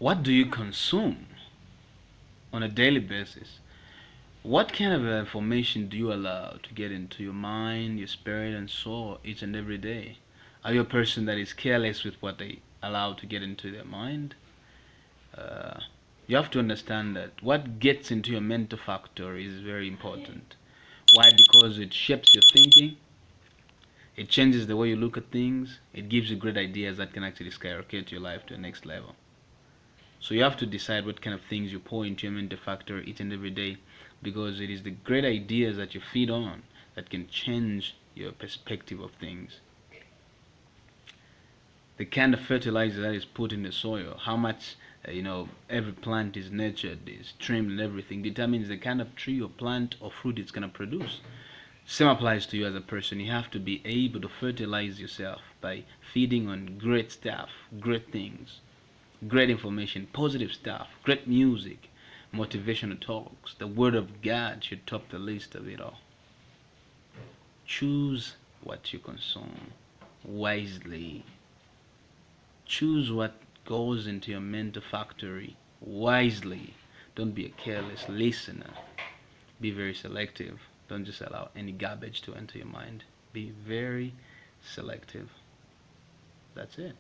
What do you consume on a daily basis? What kind of information do you allow to get into your mind, your spirit, and soul each and every day? Are you a person that is careless with what they allow to get into their mind? You have to understand that what gets into your mental factor is very important. Why? Because it shapes your thinking, it changes the way you look at things, it gives you great ideas that can actually skyrocket your life to the next level. So you have to decide what kind of things you pour into your mental factor each and every day, because it is the great ideas that you feed on that can change your perspective of things. The kind of fertilizer that is put in the soil, how much every plant is nurtured, is trimmed, and everything determines the kind of tree or plant or fruit it's going to produce. Same applies to you as a person. You have to be able to fertilize yourself by feeding on great stuff, great things, great information, positive stuff, great music, motivational talks. The word of God should top the list of it all. Choose what you consume wisely. Choose what goes into your mental factory wisely. Don't be a careless listener. Be very selective. Don't just allow any garbage to enter your mind. Be very selective. That's it.